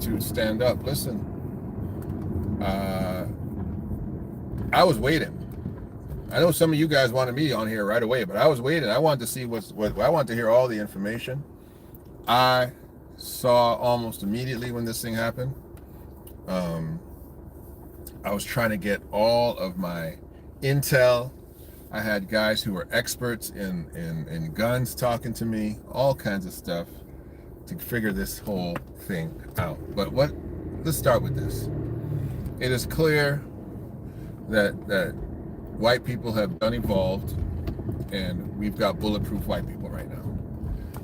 to stand up. Listen, I was waiting. I know some of you guys wanted me on here right away, but I was waiting. I wanted to see what I wanted to hear all the information. I saw almost immediately when this thing happened. I was trying to get all of my intel. I had guys who were experts in guns talking to me, all kinds of stuff to figure this whole thing out. But let's start with this. It is clear that white people have been evolved, and we've got bulletproof white people right now.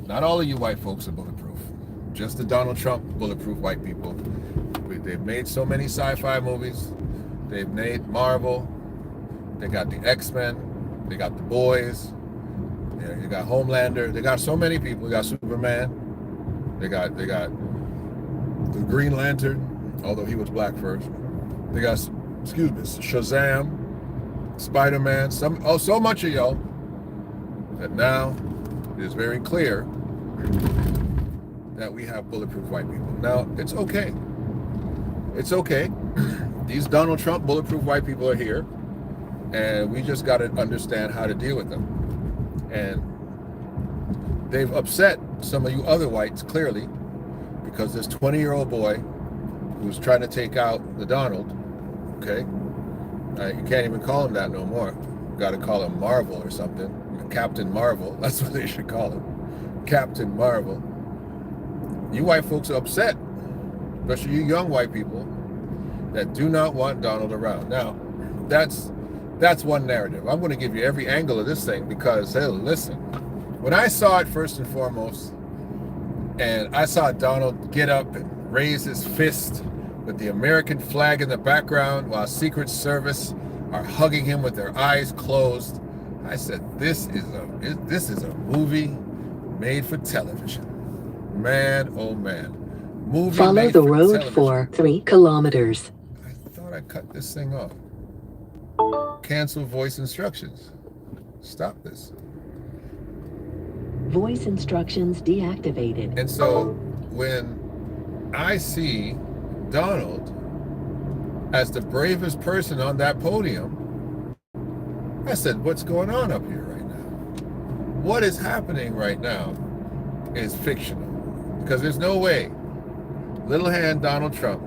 Not all of you white folks are bulletproof. Just the Donald Trump bulletproof white people. They've made so many sci-fi movies. They've made Marvel. They got the X-Men. They got the Boys. They got Homelander. They got so many people. They got Superman. They got the Green Lantern, although he was black first. They got, Shazam, Spider-Man. So much of y'all that now it is very clear that we have bulletproof white people. Now, it's okay. It's okay. These Donald Trump bulletproof white people are here, and we just got to understand how to deal with them. And they've upset some of you other whites, clearly, because this 20-year-old boy who's trying to take out the Donald, okay? You can't even call him that no more. You got to call him Marvel or something. Captain Marvel. That's what they should call him. Captain Marvel. You white folks are upset, especially you young white people that do not want Donald around. Now, that's one narrative. I'm going to give you every angle of this thing because, hey, listen, when I saw it first and foremost, and I saw Donald get up and raise his fist with the American flag in the background while Secret Service are hugging him with their eyes closed, I said, this is a movie made for television. Man, oh man. Movie Follow the road television. For 3 kilometers. I thought I cut this thing off. Cancel voice instructions. Stop this. Voice instructions deactivated. And so when I see Donald as the bravest person on that podium, I said, what's going on up here right now? What is happening right now is fictional. Because there's no way little hand Donald Trump,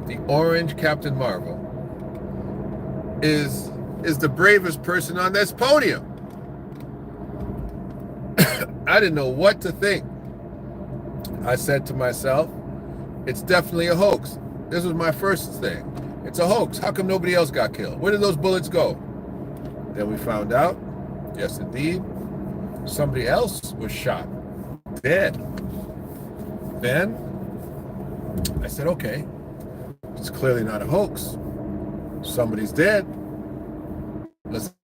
the orange Captain Marvel, is the bravest person on this podium. I didn't know what to think. I said to myself, it's definitely a hoax. This was my first thing. It's a hoax. How come nobody else got killed? Where did those bullets go? Then we found out, yes indeed, somebody else was shot, dead. Then I said, okay, it's clearly not a hoax. Somebody's dead. Let's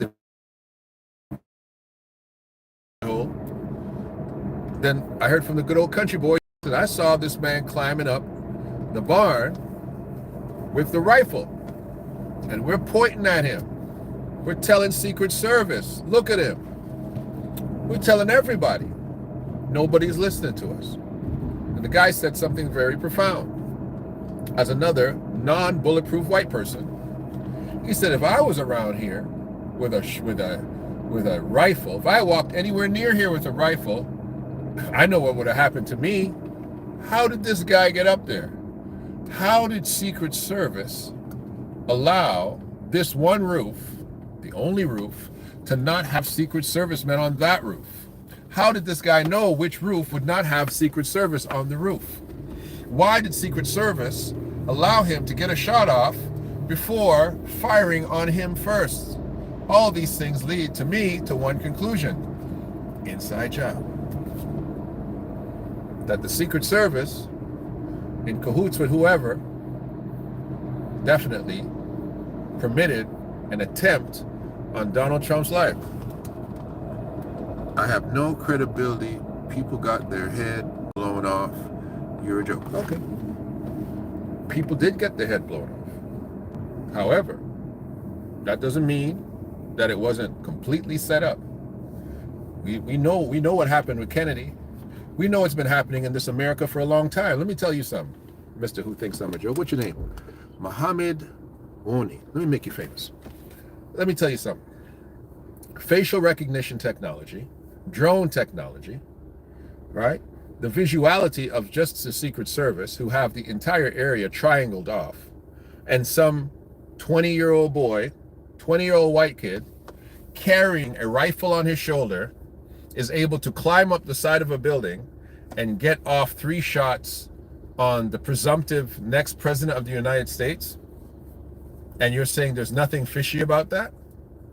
Then I heard from the good old country boy that I saw this man climbing up the barn with the rifle, and we're pointing at him. We're telling Secret Service, look at him. We're telling everybody. Nobody's listening to us. And the guy said something very profound. As another non-bulletproof white person, he said, if I was around here with a rifle, if I walked anywhere near here with a rifle, I know what would have happened to me. How did this guy get up there? How did Secret Service allow this one roof, the only roof, to not have Secret Service men on that roof? How did this guy know which roof would not have Secret Service on the roof? Why did Secret Service allow him to get a shot off before firing on him first? All these things lead to me to one conclusion. Inside job. That the Secret Service, in cahoots with whoever, definitely permitted an attempt on Donald Trump's life. I have no credibility. People got their head blown off. You're a joke. Okay. People did get their head blown off. However, that doesn't mean that it wasn't completely set up. We know what happened with Kennedy. We know it's been happening in this America for a long time. Let me tell you something. Mr. Who Thinks I'm a Joke. What's your name? Mohammed Woni. Let me make you famous. Let me tell you something. Facial recognition technology, drone technology, right? The visuality of just the Secret Service, who have the entire area triangled off, and some 20-year-old boy, 20-year-old white kid, carrying a rifle on his shoulder, is able to climb up the side of a building and get off 3 shots on the presumptive next president of the United States. And you're saying there's nothing fishy about that?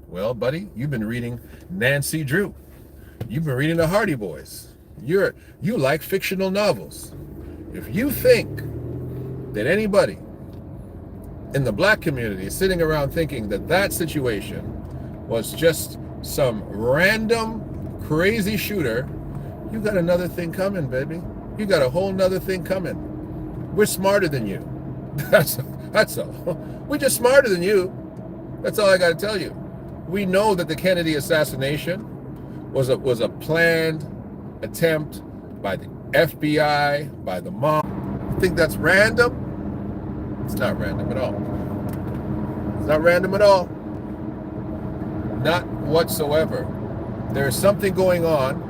Well, buddy, you've been reading Nancy Drew. You've been reading the Hardy Boys. You like fictional novels. If you think that anybody in the black community is sitting around thinking that that situation was just some random crazy shooter, you got another thing coming, baby. You got a whole nother thing coming. We're smarter than you. That's all. We're just smarter than you. That's all I got to tell you. We know that the Kennedy assassination was a planned attempt by the FBI, by the mob. You think that's random? It's not random at all. It's not random at all. Not whatsoever. There's something going on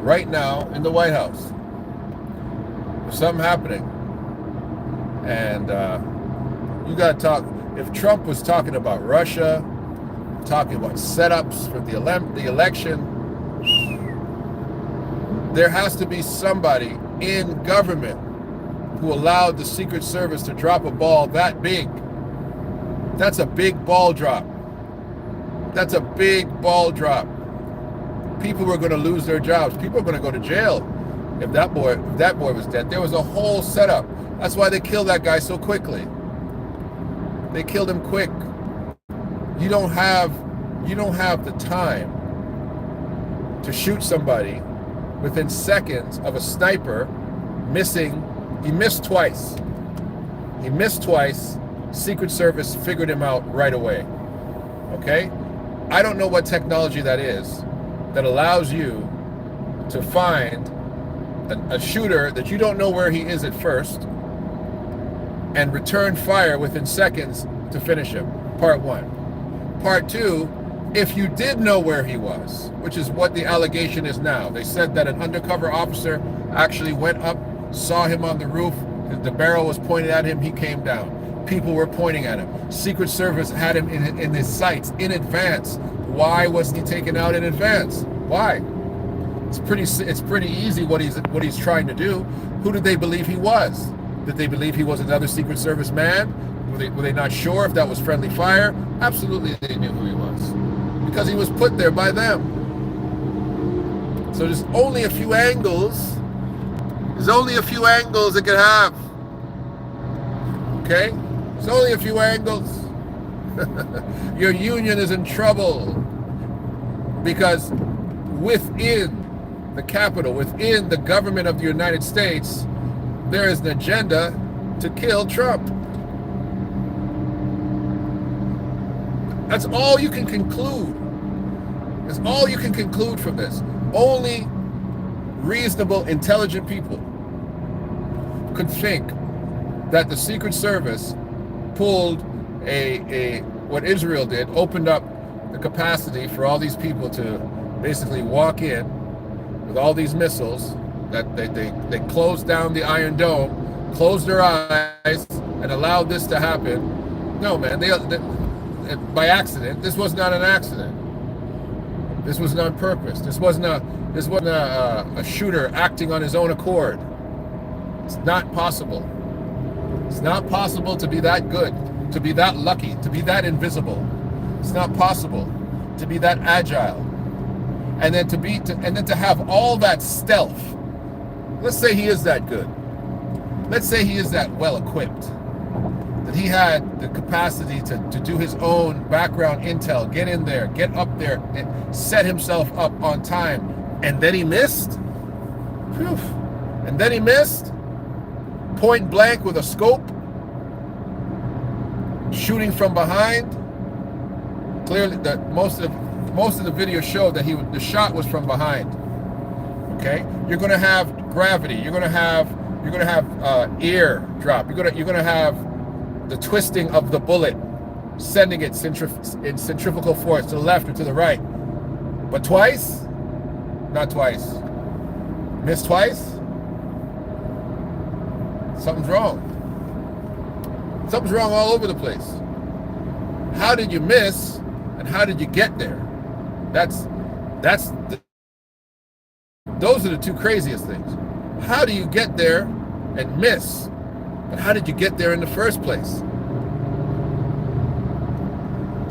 right now in the White House. There's something happening. And you got to talk. If Trump was talking about Russia, talking about setups for the election, there has to be somebody in government who allowed the Secret Service to drop a ball that big. That's a big ball drop. That's a big ball drop. People were going to lose their jobs. People were going to go to jail if that boy was dead. There was a whole setup. That's why they killed that guy so quickly. They killed him quick. You don't have the time to shoot somebody within seconds of a sniper missing. He missed twice. Secret Service figured him out right away. Okay? I don't know what technology that is that allows you to find a shooter that you don't know where he is at first and return fire within seconds to finish him. Part 1. Part 2, if you did know where he was, which is what the allegation is now. They said that an undercover officer actually went up, saw him on the roof, the barrel was pointed at him, he came down. People were pointing at him. Secret Service had him in his sights in advance. Why wasn't he taken out in advance? Why? It's pretty easy what he's trying to do. Who did they believe he was? Did they believe he was another Secret Service man? Were they not sure if that was friendly fire? Absolutely, they knew who he was because he was put there by them. So there's only a few angles. There's only a few angles it could have. Okay? There's only a few angles. Your union is in trouble because within the Capitol, within the government of the United States, there is an agenda to kill Trump. That's all you can conclude. That's all you can conclude from this. Only reasonable, intelligent people could think that the Secret Service pulled what Israel did, opened up the capacity for all these people to basically walk in with all these missiles, that they closed down the Iron Dome, closed their eyes, and allowed this to happen. No, man, they by accident. This was not an accident. This was not on purpose. This wasn't a shooter acting on his own accord. It's not possible. It's not possible to be that good, to be that lucky, to be that invisible. It's not possible to be that agile, and then to have all that stealth. Let's say he is that good. Let's say he is that well equipped, that he had the capacity to do his own background intel, get in there, get up there, and set himself up on time, and then he missed. Whew. And then he missed. Point blank with a scope, shooting from behind. Clearly, most of the video showed that the shot was from behind. Okay, you're going to have gravity. You're going to have You're gonna have ear drop. You're gonna have the twisting of the bullet, sending it in centrifugal force to the left or to the right. But twice? Not twice. Miss twice? Something's wrong. Something's wrong all over the place. How did you miss, and how did you get there? Those are the two craziest things. How do you get there and miss? But how did you get there in the first place?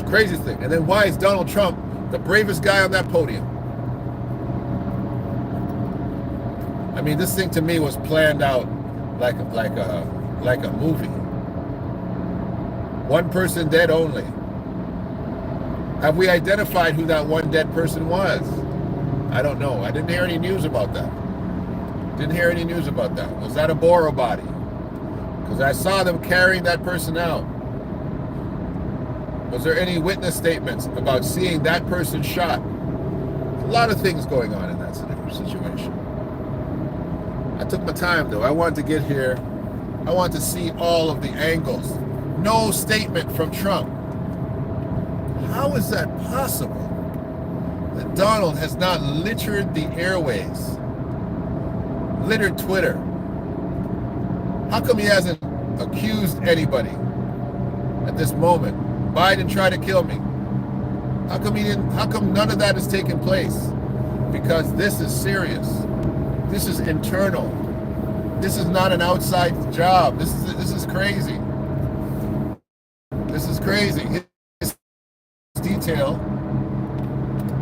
Craziest thing. And then why is Donald Trump the bravest guy on that podium? I mean, this thing to me was planned out like a movie. One person dead only. Have we identified who that one dead person was? I don't know. I didn't hear any news about that. Was that a Boro body? Because I saw them carrying that person out. Was there any witness statements about seeing that person shot? A lot of things going on in that situation. I took my time though. I wanted to get here. I wanted to see all of the angles. No statement from Trump. How is that possible? That Donald has not littered the airways, littered Twitter. How come he hasn't accused anybody at this moment? Biden tried to kill me. How come none of that has taken place? Because this is serious. This is internal. This is not an outside job. This is crazy. This is crazy. His detail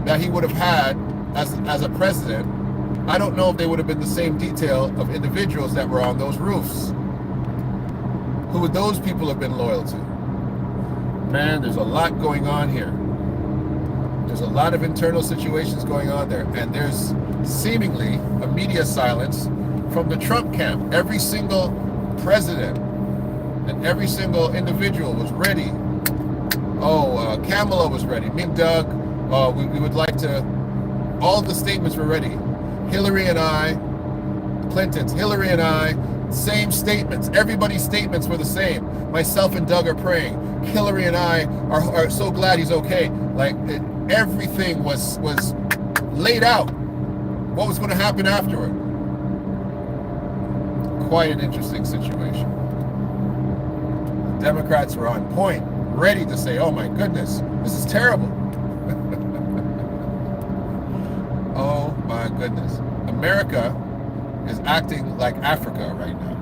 that he would have had as a president, I don't know if they would have been the same detail of individuals that were on those roofs. Who would those people have been loyal to? Man, there's a lot going on here. There's a lot of internal situations going on there, and there's seemingly a media silence from the Trump camp. Every single president and every single individual was ready. Kamala was ready. Me and Doug, we would like to, all of the statements were ready. Hillary and I, same statements. Everybody's statements were the same. Myself and Doug are praying. Hillary and I are so glad he's okay. Everything was laid out. What was going to happen afterward? Quite an interesting situation. The Democrats were on point, ready to say, oh my goodness, this is terrible. Oh my goodness. America is acting like Africa right now.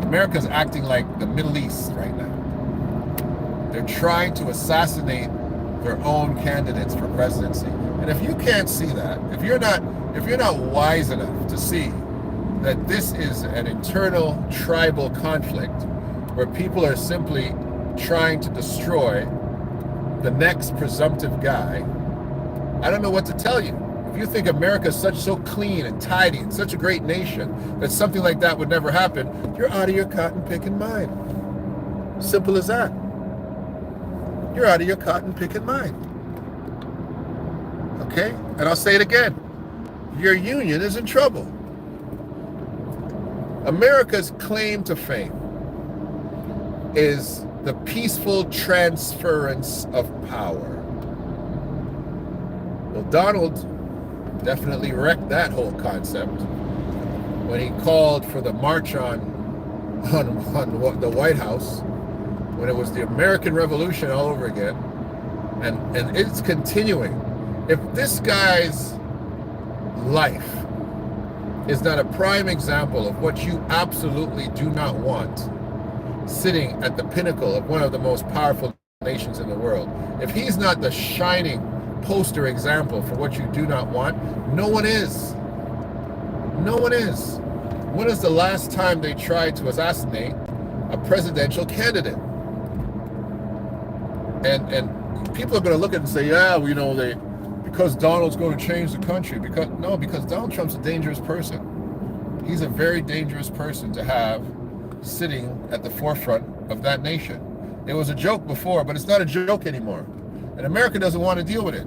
America's acting like the Middle East right now. They're trying to assassinate their own candidates for presidency. And if you can't see that, if you're not wise enough to see that this is an internal tribal conflict where people are simply trying to destroy the next presumptive guy, I don't know what to tell you. If you think America is so clean and tidy and such a great nation that something like that would never happen, you're out of your cotton picking mind. Simple as that. You're out of your cotton picking mind. Okay? And I'll say it again. Your union is in trouble. America's claim to fame is the peaceful transference of power. Well, Donald definitely wrecked that whole concept when he called for the march on the White House, when it was the American Revolution all over again, and it's continuing. If this guy's life is not a prime example of what you absolutely do not want sitting at the pinnacle of one of the most powerful nations in the world, if he's not the shining poster example for what you do not want, no one is. No one is. When is the last time they tried to assassinate a presidential candidate? And people are going to look at it and say, yeah, because Donald's going to change the country. Because Donald Trump's a dangerous person. He's a very dangerous person to have sitting at the forefront of that nation. It was a joke before, but it's not a joke anymore. And America doesn't want to deal with it.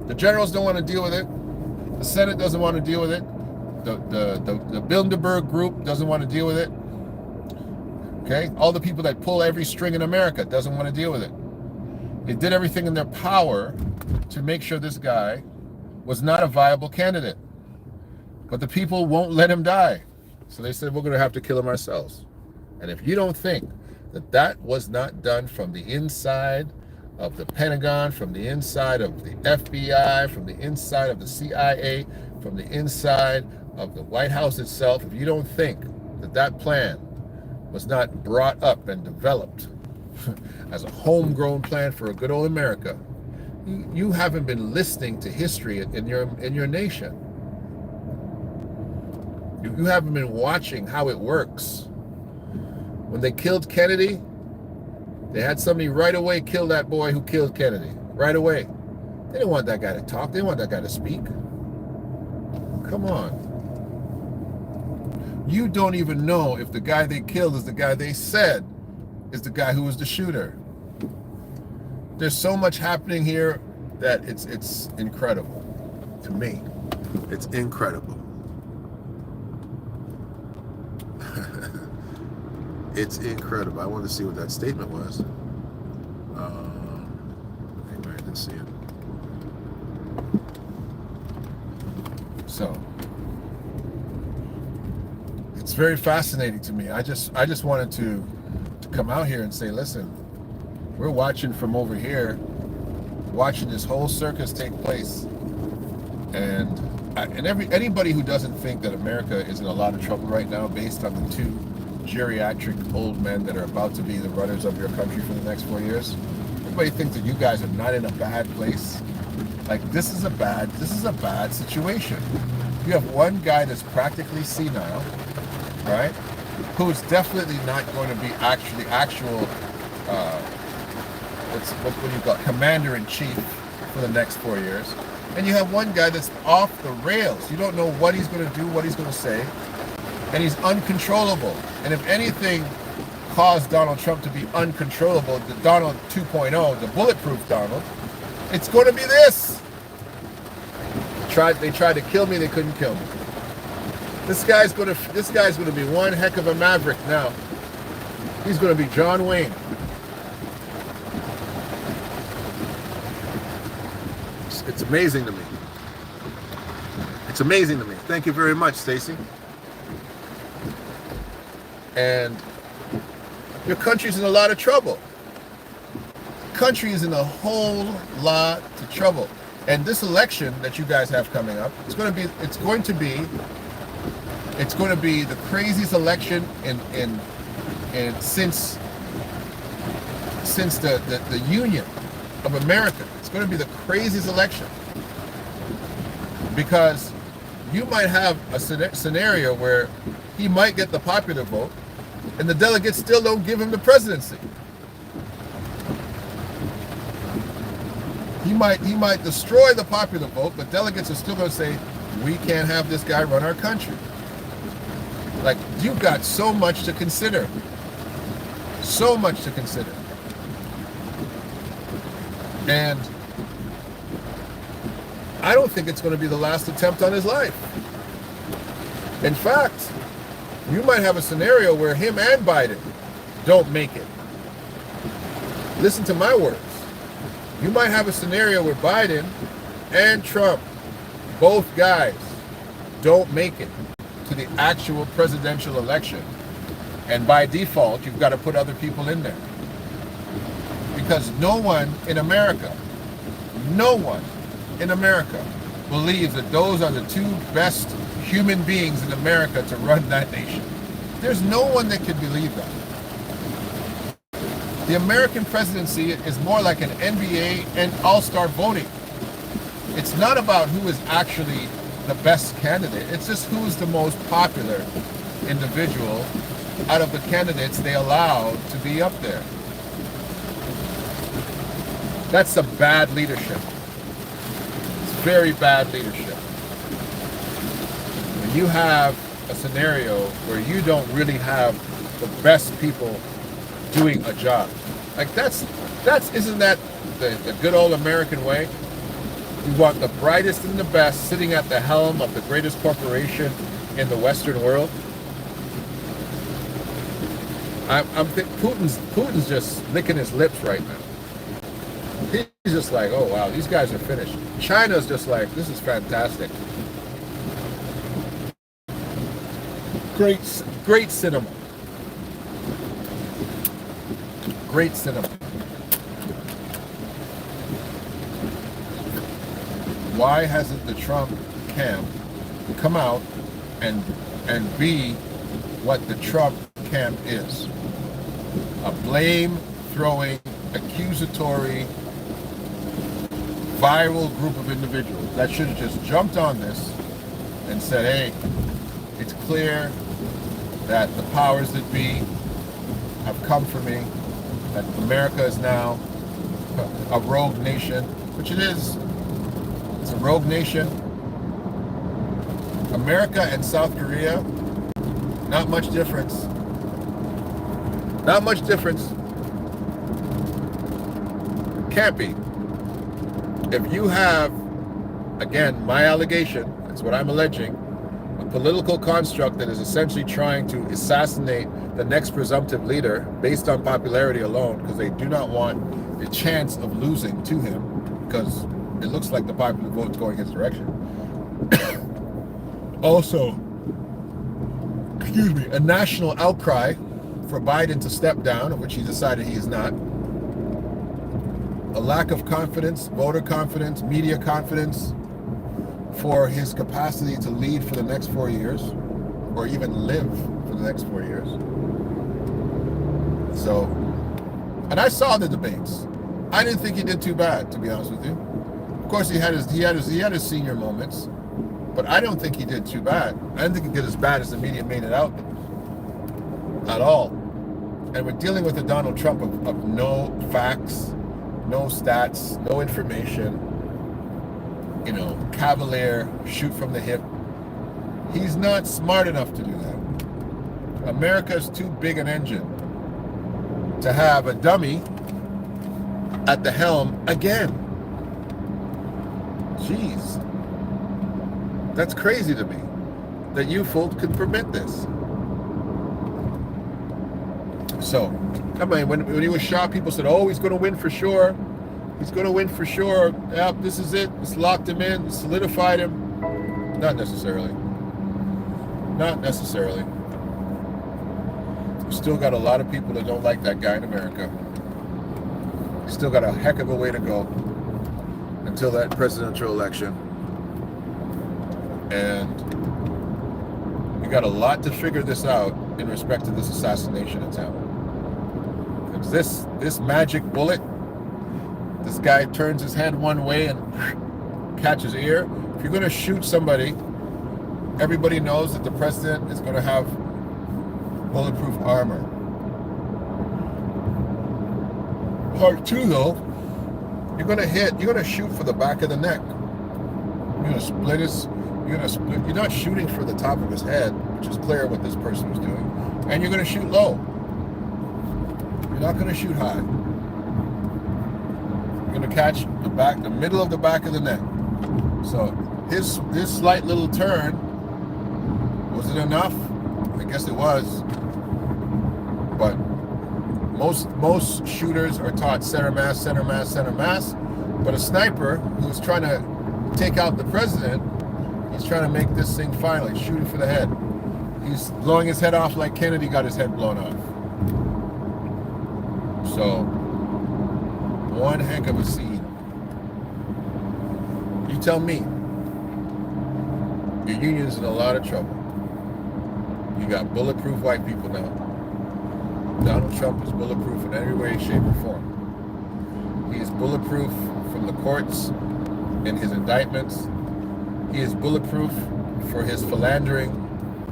The generals don't want to deal with it. The Senate doesn't want to deal with it. The Bilderberg group doesn't want to deal with it. Okay, all the people that pull every string in America doesn't want to deal with it. They did everything in their power to make sure this guy was not a viable candidate. But the people won't let him die. So they said, we're going to have to kill him ourselves. And if you don't think that that was not done from the inside of the Pentagon, from the inside of the FBI, from the inside of the CIA, from the inside of the White House itself, if you don't think that that plan was not brought up and developed as a homegrown plan for a good old America, you haven't been listening to history in your nation. You haven't been watching how it works. When they killed Kennedy, they had somebody right away kill that boy who killed Kennedy. Right away. They didn't want that guy to talk. They didn't want that guy to speak. Come on. You don't even know if the guy they killed is the guy they said is the guy who was the shooter. There's so much happening here that it's incredible. To me, it's incredible. It's incredible. I wanted to see what that statement was. Anyway, I didn't see it. So it's very fascinating to me. I just wanted to come out here and say, listen, we're watching from over here, watching this whole circus take place, and anybody who doesn't think that America is in a lot of trouble right now based on the two geriatric old men that are about to be the runners of your country for the next 4 years, everybody thinks that you guys are not in a bad place. Like, this is a bad situation. You have one guy that's practically senile, right, who's definitely not going to be actual what do you call it, commander-in-chief for the next 4 years. And you have one guy that's off the rails. You don't know what he's going to do, what he's going to say, and he's uncontrollable. And if anything caused Donald Trump to be uncontrollable, the Donald 2.0, the bulletproof Donald, it's going to be this. They tried to kill me, they couldn't kill me. This guy's going to be one heck of a maverick now. He's going to be John Wayne. It's amazing to me. It's amazing to me. Thank you very much, Stacy. And your country's in a lot of trouble. The country is in a whole lot of trouble. And this election that you guys have coming up, it's going to be the craziest election since the Union of America. It's going to be the craziest election, because you might have a scenario where he might get the popular vote and the delegates still don't give him the presidency. He might destroy the popular vote, but delegates are still going to say, we can't have this guy run our country. Like, you've got so much to consider. So much to consider. And I don't think it's going to be the last attempt on his life. In fact, you might have a scenario where him and Biden don't make it. Listen to my words. You might have a scenario where Biden and Trump, both guys, don't make it to the actual presidential election. And by default, you've got to put other people in there. Because no one in America believes that those are the two best human beings in America to run that nation. There's no one that can believe that. The American presidency is more like an NBA and all-star voting. It's not about who is actually the best candidate. It's just who is the most popular individual out of the candidates they allowed to be up there. That's some bad leadership. It's very bad leadership. When you have a scenario where you don't really have the best people doing a job, like isn't that the good old American way? You want the brightest and the best sitting at the helm of the greatest corporation in the Western world. I'm Putin's just licking his lips right now. He's just like, oh wow, these guys are finished. China's just like, this is fantastic. Great cinema. Great cinema. Why hasn't the Trump camp come out and be what the Trump camp is? A blame-throwing, accusatory, viral group of individuals that should have just jumped on this and said, hey, it's clear that the powers that be have come for me, that America is now a rogue nation, which it is. It's a rogue nation. America and South Korea, not much difference. Not much difference. Can't be. If you have, again, my allegation, that's what I'm alleging, a political construct that is essentially trying to assassinate the next presumptive leader based on popularity alone, because they do not want the chance of losing to him, because it looks like the popular vote's going his direction. Also, a national outcry for Biden to step down, of which he decided he is not. A lack of confidence, voter confidence, media confidence for his capacity to lead for the next 4 years, or even live for the next 4 years. So, and I saw the debates. I didn't think he did too bad, to be honest with you. Of course, he had his senior moments, but I don't think he did too bad. I didn't think he did as bad as the media made it out at all. And we're dealing with a Donald Trump of no facts, no stats, no information, cavalier, shoot from the hip. He's not smart enough to do that. America's too big an engine to have a dummy at the helm again. Jeez. That's crazy to me that you folks could permit this. So, I mean, when he was shot, people said, oh, he's going to win for sure. He's going to win for sure. Yep, this is it. It's locked him in. It's solidified him. Not necessarily. Not necessarily. We've still got a lot of people that don't like that guy in America. Still got a heck of a way to go until that presidential election. And we got a lot to figure this out in respect to this assassination attempt. Because this magic bullet, this guy turns his head one way and catches ear. If you're going to shoot somebody, everybody knows that the president is going to have bulletproof armor. Part two, though, you're going to shoot for the back of the neck. You're going to split his. You're not shooting for the top of his head, which is clear what this person was doing. And you're going to shoot low. You're not going to shoot high. You're going to catch the middle of the back of the neck. So his slight little turn, was it enough? I guess it was. But most shooters are taught center mass, center mass, center mass. But a sniper who's trying to take out the president, he's trying to make this thing final. He's shooting for the head. He's blowing his head off like Kennedy got his head blown off. So, one heck of a scene. You tell me. Your union's in a lot of trouble. You got bulletproof white people now. Donald Trump is bulletproof in every way, shape, or form. He is bulletproof from the courts in his indictments. He is bulletproof for his philandering.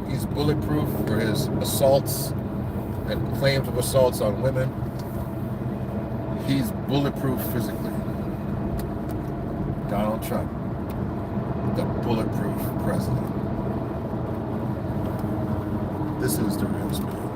He's bulletproof for his assaults and claims of assaults on women. He's bulletproof physically. Donald Trump, the bulletproof president. This is the real spirit.